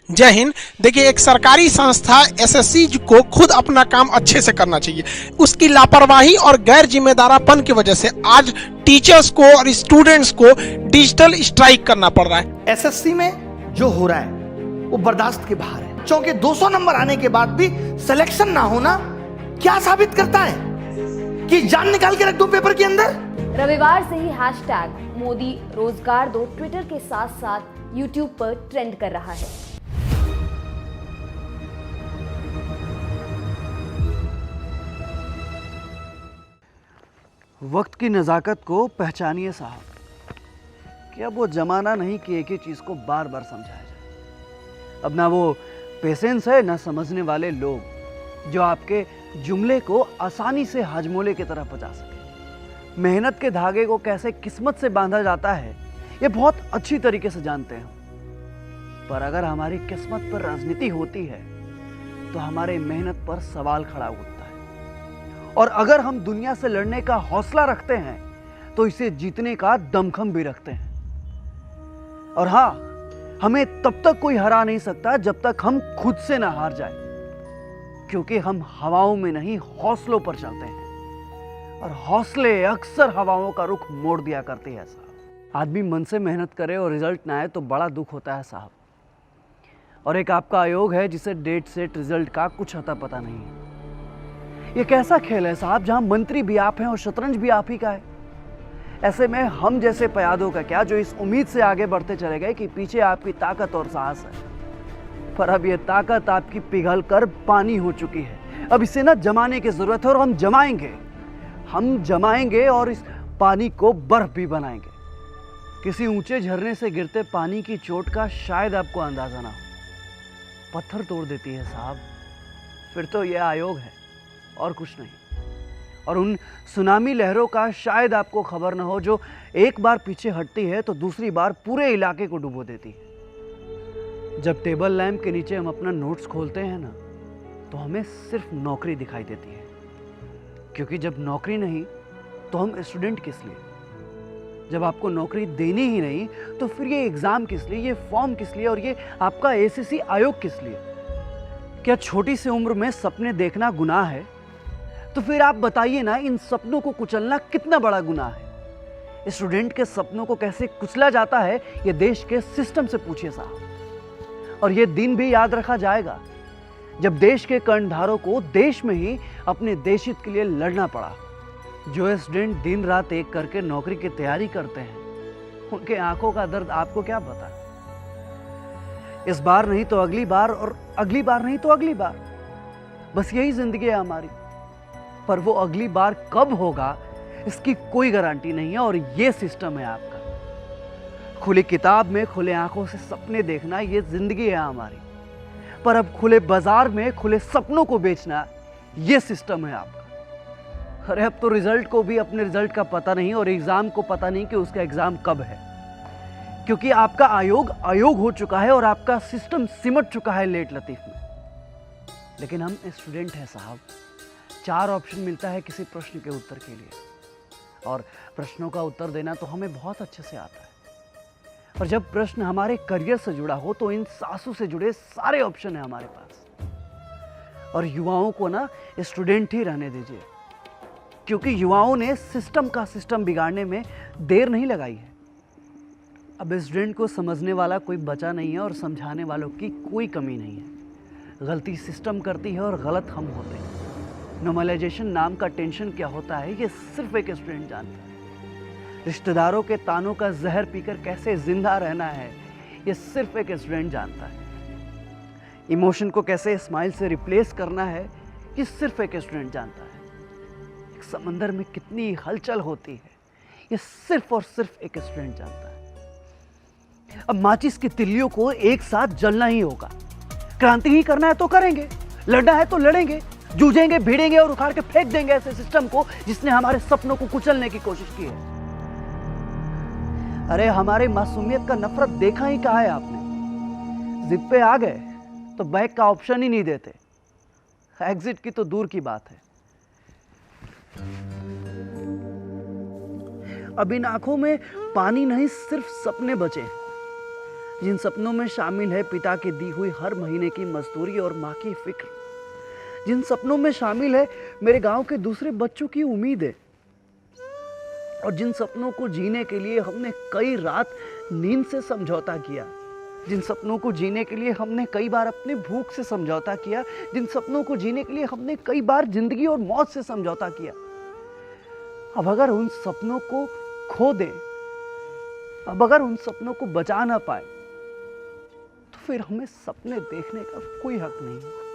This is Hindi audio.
जय हिंद। देखिए, एक सरकारी संस्था एसएससी को खुद अपना काम अच्छे से करना चाहिए। उसकी लापरवाही और गैर जिम्मेदारापन की वजह से आज टीचर्स को और स्टूडेंट्स को डिजिटल स्ट्राइक करना पड़ रहा है। एसएससी में जो हो रहा है वो बर्दाश्त के बाहर है। क्योंकि 200 नंबर आने के बाद भी सिलेक्शन ना होना क्या साबित करता है कि जान निकाल के रख दो पेपर के अंदर। रविवार से ही हैशटैग मोदी रोजगार दो ट्विटर के साथ साथ यूट्यूब पर ट्रेंड कर रहा है। वक्त की नज़ाकत को पहचानिए साहब कि अब वो ज़माना नहीं कि एक ही चीज़ को बार बार समझाया जाए। अब ना वो पेशेंस है ना समझने वाले लोग जो आपके जुमले को आसानी से हाजमोले की तरह पचा सके। मेहनत के धागे को कैसे किस्मत से बांधा जाता है ये बहुत अच्छी तरीके से जानते हैं, पर अगर हमारी किस्मत पर राजनीति होती है तो हमारे मेहनत पर सवाल खड़ा होता है। और अगर हम दुनिया से लड़ने का हौसला रखते हैं तो इसे जीतने का दमखम भी रखते हैं। और हाँ, हमें तब तक कोई हरा नहीं सकता जब तक हम खुद से ना हार जाए, क्योंकि हम हवाओं में नहीं हौसलों पर चलते हैं और हौसले अक्सर हवाओं का रुख मोड़ दिया करते हैं साहब। आदमी मन से मेहनत करे और रिजल्ट ना आए तो बड़ा दुख होता है साहब। और एक आपका आयोग है जिसे डेट सेट रिजल्ट का कुछ अता पता नहीं है। ये कैसा खेल है साहब जहां मंत्री भी आप हैं और शतरंज भी आप ही का है। ऐसे में हम जैसे पयादों का क्या, जो इस उम्मीद से आगे बढ़ते चले गए कि पीछे आपकी ताकत और साहस है, पर अब ये ताकत आपकी पिघल कर पानी हो चुकी है। अब इसे ना जमाने की जरूरत है और हम जमाएंगे और इस पानी को बर्फ भी बनाएंगे। किसी ऊंचे झरने से गिरते पानी की चोट का शायद आपको अंदाजा ना हो, पत्थर तोड़ देती है साहब। फिर तो यह आयोग है और कुछ नहीं। और उन सुनामी लहरों का शायद आपको खबर न हो, जो एक बार पीछे हटती है तो दूसरी बार पूरे इलाके को डुबो देती है। जब टेबल लैंप के नीचे हम अपना नोट्स खोलते हैं ना, तो हमें सिर्फ नौकरी दिखाई देती है, क्योंकि जब नौकरी नहीं तो हम स्टूडेंट किस लिए। जब आपको नौकरी देनी ही नहीं तो फिर ये एग्जाम किस लिए, ये फॉर्म किस लिए और ये आपका एसएससी आयोग किस लिए। क्या छोटी सी उम्र में सपने देखना गुनाह है? तो फिर आप बताइए ना, इन सपनों को कुचलना कितना बड़ा गुनाह है। स्टूडेंट के सपनों को कैसे कुचला जाता है ये देश के सिस्टम से पूछिए साहब। और ये दिन भी याद रखा जाएगा जब देश के कर्णधारों को देश में ही अपने देश हित के लिए लड़ना पड़ा। जो स्टूडेंट दिन रात एक करके नौकरी की तैयारी करते हैं, उनके आंखों का दर्द आपको क्या पता। इस बार नहीं तो अगली बार, और अगली बार नहीं तो अगली बार, बस यही जिंदगी है हमारी। पर वो अगली बार कब होगा इसकी कोई गारंटी नहीं है। और ये सिस्टम है आपका। खुली किताब में खुले आंखों से सपने देखना ये जिंदगी है हमारी, पर अब खुले बाजार में खुले सपनों को बेचना ये सिस्टम है आपका। अरे अब तो रिजल्ट को भी अपने रिजल्ट का पता नहीं और एग्जाम को पता नहीं कि उसका एग्जाम कब है, क्योंकि आपका आयोग हो चुका है और आपका सिस्टम सिमट चुका है लेट लतीफ में। लेकिन हम स्टूडेंट हैं साहब। 4 ऑप्शन मिलता है किसी प्रश्न के उत्तर के लिए, और प्रश्नों का उत्तर देना तो हमें बहुत अच्छे से आता है। और जब प्रश्न हमारे करियर से जुड़ा हो तो इन सासों से जुड़े सारे ऑप्शन है हमारे पास। और युवाओं को ना स्टूडेंट ही रहने दीजिए, क्योंकि युवाओं ने सिस्टम का सिस्टम बिगाड़ने में देर नहीं लगाई है। अब स्टूडेंट को समझने वाला कोई बचा नहीं है और समझाने वालों की कोई कमी नहीं है। गलती सिस्टम करती है और गलत हम होते हैं। नॉर्मलाइजेशन नाम का टेंशन क्या होता है ये सिर्फ एक स्टूडेंट जानता है। रिश्तेदारों के तानों का जहर पीकर कैसे जिंदा रहना है ये सिर्फ एक स्टूडेंट जानता है। इमोशन को कैसे स्माइल से रिप्लेस करना है ये सिर्फ एक स्टूडेंट जानता है। एक समंदर में कितनी हलचल होती है ये सिर्फ और सिर्फ एक स्टूडेंट जानता है। अब माचिस की तिल्लियों को एक साथ जलना ही होगा। क्रांति ही करना है तो करेंगे, लड़ना है तो लड़ेंगे, जूझेंगे, भिड़ेंगे और उखाड़ के फेंक देंगे ऐसे सिस्टम को जिसने हमारे सपनों को कुचलने की कोशिश की है। अरे हमारे मासूमियत का नफरत देखा ही कहा है आपने। जिद पे आ गए तो बैक का ऑप्शन ही नहीं देते। एग्जिट की तो दूर की बात है। अब इन आंखों में पानी नहीं सिर्फ सपने बचे हैं। जिन सपनों में शामिल है पिता की दी हुई हर महीने की मजदूरी और माँ की फिक्र, जिन सपनों में शामिल है मेरे गांव के दूसरे बच्चों की उम्मीदें, और जिन सपनों को जीने के लिए हमने कई रात नींद से समझौता किया, जिन सपनों को जीने के लिए हमने कई बार अपने भूख से समझौता किया, जिन सपनों को जीने के लिए हमने कई बार जिंदगी और मौत से समझौता किया, अब अगर उन सपनों को खो दें, अब अगर उन सपनों को बचा ना पाए, तो फिर हमें सपने देखने का कोई हक नहीं है।